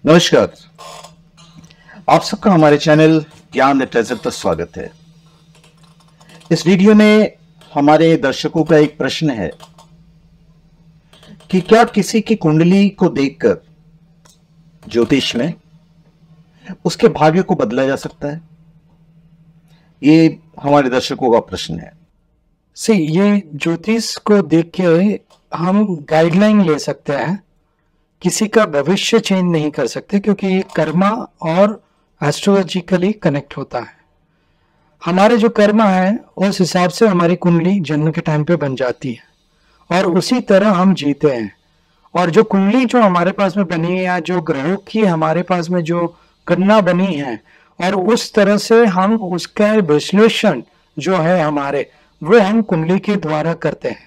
नमस्कार। आप सबका हमारे चैनल ज्ञान द ट्रेजर पर स्वागत है। इस वीडियो में हमारे दर्शकों का एक प्रश्न है कि क्या किसी की कुंडली को देखकर ज्योतिष में उसके भाग्य को बदला जा सकता है? ये हमारे दर्शकों का प्रश्न है। ये ज्योतिष को देख के हम गाइडलाइन ले सकते हैं, किसी का भविष्य चेंज नहीं कर सकते क्योंकि ये कर्मा और एस्ट्रोलॉजिकली कनेक्ट होता है। हमारे जो कर्मा है उस हिसाब से हमारी कुंडली जन्म के टाइम पे बन जाती है और उसी तरह हम जीते हैं। और जो कुंडली जो हमारे पास में बनी है या जो ग्रहों की हमारे पास में जो गणना बनी है और उस तरह से हम उसका विश्लेषण जो है हमारे वो हम कुंडली के द्वारा करते हैं।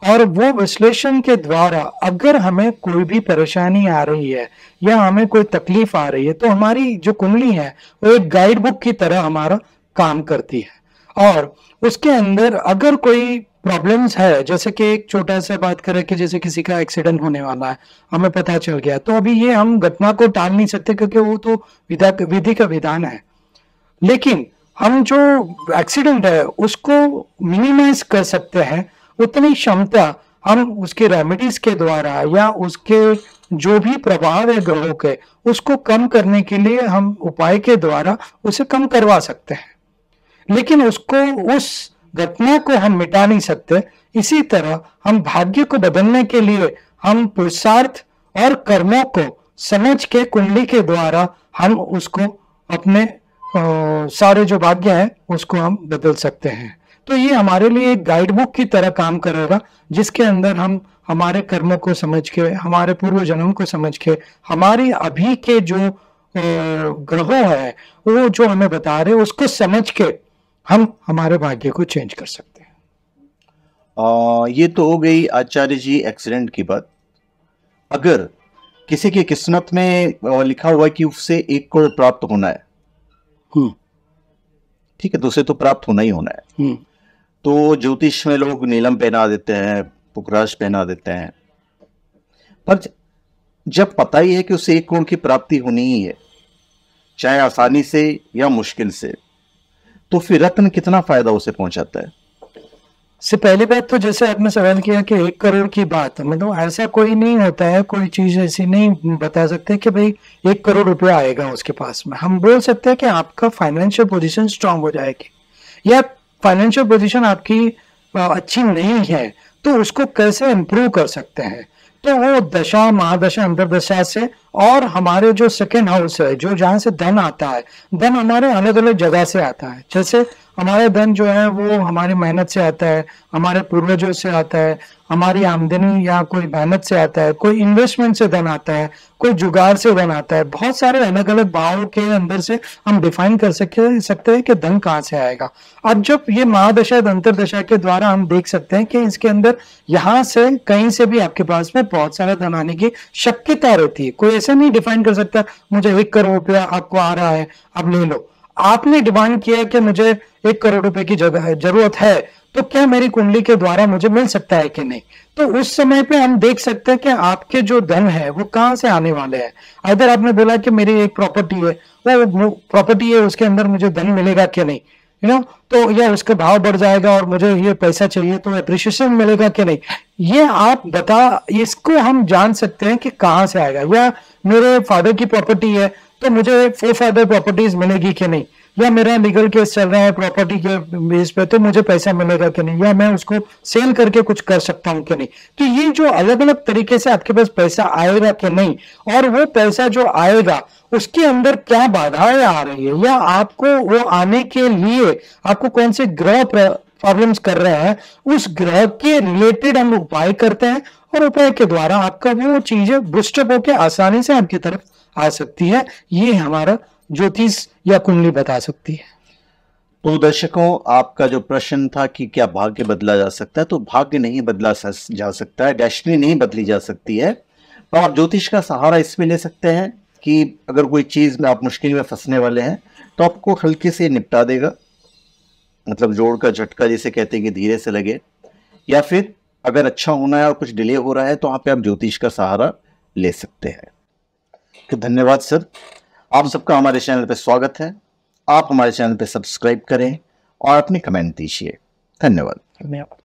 और वो विश्लेषण के द्वारा अगर हमें कोई भी परेशानी आ रही है या हमें कोई तकलीफ आ रही है तो हमारी जो कुंडली है वो एक गाइड बुक की तरह हमारा काम करती है। और उसके अंदर अगर कोई प्रॉब्लम्स है, जैसे कि एक छोटा सा बात करें कि जैसे किसी का एक्सीडेंट होने वाला है, हमें पता चल गया, तो अभी ये हम घटना को टाल नहीं सकते क्योंकि वो तो विधि का विधान है। लेकिन हम जो एक्सीडेंट है उसको मिनिमाइज कर सकते हैं, उतनी क्षमता हम उसके रेमेडीज के द्वारा या उसके जो भी प्रभाव है ग्रहों के उसको कम करने के लिए हम उपाय के द्वारा उसे कम करवा सकते हैं। लेकिन उसको उस घटना को हम मिटा नहीं सकते। इसी तरह हम भाग्य को बदलने के लिए हम पुरुषार्थ और कर्मों को समझ के कुंडली के द्वारा हम उसको अपने सारे जो भाग्य है उसको हम बदल सकते हैं। तो ये हमारे लिए एक गाइड बुक की तरह काम करेगा जिसके अंदर हम हमारे कर्मों को समझ के, हमारे पूर्व जन्म को समझ के, हमारी अभी के जो ग्रहों है वो जो हमें बता रहे उसको समझ के हम हमारे भाग्य को चेंज कर सकते हैं। ये तो हो गई आचार्य जी एक्सीडेंट की बात। अगर किसी की किस्मत में लिखा हुआ है कि उससे 1 करोड़ प्राप्त होना है, ठीक है, तो उसे तो प्राप्त होना ही होना है। तो ज्योतिष में लोग नीलम पहना देते हैं, पुखराज पहना देते हैं, पर जब पता ही है कि उसे 1 करोड़ की प्राप्ति होनी ही है, चाहे आसानी से या मुश्किल से, तो फिर रत्न कितना फायदा उसे पहुंचाता है? से पहली बात तो जैसे आपने सवाल किया कि 1 करोड़ की बात, मतलब ऐसा कोई नहीं होता है, कोई चीज ऐसी नहीं बता सकते कि भाई 1 करोड़ रुपया आएगा उसके पास में। हम बोल सकते हैं कि आपका फाइनेंशियल पोजीशन स्ट्रांग हो जाएगी या फाइनेंशियल पोजीशन आपकी अच्छी नहीं है तो उसको कैसे इंप्रूव कर सकते हैं। तो वो दशा, महादशा, अंतरदशा से, और हमारे जो सेकेंड हाउस है जो जहाँ से धन आता है, धन हमारे अलग अलग जगह से आता है। जैसे हमारा धन जो है वो हमारी मेहनत से आता है, हमारे पूर्वजों से आता है, हमारी आमदनी या कोई मेहनत से आता है, कोई इन्वेस्टमेंट से धन आता है, कोई जुगाड़ से धन आता है। बहुत सारे अलग अलग भावों के अंदर से हम डिफाइन कर सकते हैं कि धन कहाँ से आएगा। अब जब ये महादशा अंतरदशा के द्वारा हम देख सकते हैं कि इसके अंदर यहाँ से कहीं से भी आपके पास में बहुत सारा धन आने की शक्यता रहती है। कोई ऐसा नहीं डिफाइन कर सकता मुझे 1 करोड़ रुपया आपको आ रहा है अब ले लो। आपने डिमांड किया कि मुझे 1 करोड़ रुपए की जरूरत है, तो क्या मेरी कुंडली के द्वारा मुझे मिल सकता है कि नहीं। तो उस समय पे हम देख सकते हैं कि आपके जो धन है वो कहाँ से आने वाले हैं। अगर आपने बोला कि मेरी एक प्रॉपर्टी है, वो प्रॉपर्टी है, उसके अंदर मुझे धन मिलेगा कि नहीं, तो या उसका भाव बढ़ जाएगा और मुझे ये पैसा चाहिए तो एप्रिशिएशन मिलेगा कि नहीं, ये आप इसको हम जान सकते हैं कि कहाँ से आएगा। या मेरे फादर की प्रॉपर्टी है तो मुझे 4 फादर प्रॉपर्टीज मिलेगी कि नहीं, या मेरा लीगल केस चल रहा है प्रॉपर्टी के बेस पे तो मुझे पैसा मिलेगा कि नहीं, या मैं उसको सेल करके कुछ कर सकता हूँ कि नहीं। तो ये जो अलग अलग तरीके से आपके पास पैसा आएगा कि नहीं, और वो पैसा जो आएगा उसके अंदर क्या बाधाएं आ रही है, या आपको वो आने के लिए आपको कौन से ग्रह प्रॉब्लम्स कर रहे हैं, उस ग्रह के रिलेटेड हम उपाय करते हैं और उपाय के द्वारा आपका वो चीजें बूस्टअप होकर आसानी से आपकी तरफ आ सकती है। ये हमारा ज्योतिष या कुंडली बता सकती है। तो दर्शकों, आपका जो प्रश्न था कि क्या भाग्य बदला जा सकता है, तो भाग्य नहीं बदला जा सकता है, डेस्टिनी नहीं बदली जा सकती है। तो आप ज्योतिष का सहारा इसमें ले सकते हैं कि अगर कोई चीज में आप मुश्किल में फंसने वाले हैं तो आपको हल्के से निपटा देगा, मतलब जोड़ का झटका जिसे कहते हैं कि धीरे से लगे। या फिर अगर अच्छा होना है और कुछ डिले हो रहा है तो वहां पे आप ज्योतिष का सहारा ले सकते हैं। ओके, धन्यवाद सर। आप सबका हमारे चैनल पे स्वागत है। आप हमारे चैनल पे सब्सक्राइब करें और अपने कमेंट दीजिए। धन्यवाद। धन्यवाद।